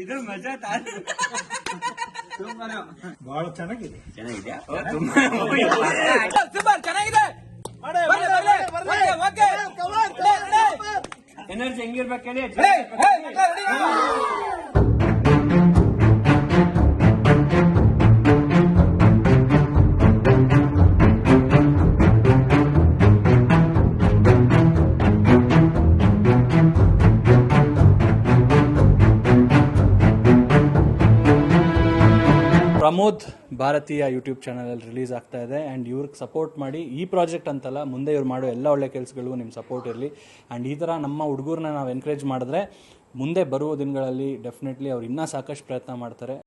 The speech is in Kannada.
ಇದು ಮಜಾ ಬಹಳ ಚೆನ್ನಾಗಿದೆ. ಚೆನ್ನಾಗಿದ್ಯಾ? ಎನರ್ಜಿ ಹೆಂಗಿರ್ಬೇಕು ಹೇಳಿ. ಪ್ರಮೋದ್ ಭಾರತೀಯ ಯೂಟ್ಯೂಬ್ ಚಾನಲ್ ರಿಲೀಸ್ ಆಗ್ತಾ ಇದೆ ಆ್ಯಂಡ್ ಇವ್ರಿಗೆ ಸಪೋರ್ಟ್ ಮಾಡಿ. ಈ ಪ್ರಾಜೆಕ್ಟ್ ಅಂತಲ್ಲ, ಮುಂದೆ ಇವ್ರು ಮಾಡೋ ಎಲ್ಲ ಒಳ್ಳೆ ಕೆಲಸಗಳಿಗೂ ನಿಮ್ಮ ಸಪೋರ್ಟ್ ಇರಲಿ. ಆ್ಯಂಡ್ ಈ ಥರ ನಮ್ಮ ಹುಡುಗರನ್ನ ನಾವು ಎನ್ಕರೇಜ್ ಮಾಡಿದ್ರೆ ಮುಂದೆ ಬರುವ ದಿನಗಳಲ್ಲಿ ಡೆಫಿನೆಟ್ಲಿ ಅವ್ರು ಇನ್ನೂ ಸಾಕಷ್ಟು ಪ್ರಯತ್ನ ಮಾಡ್ತಾರೆ.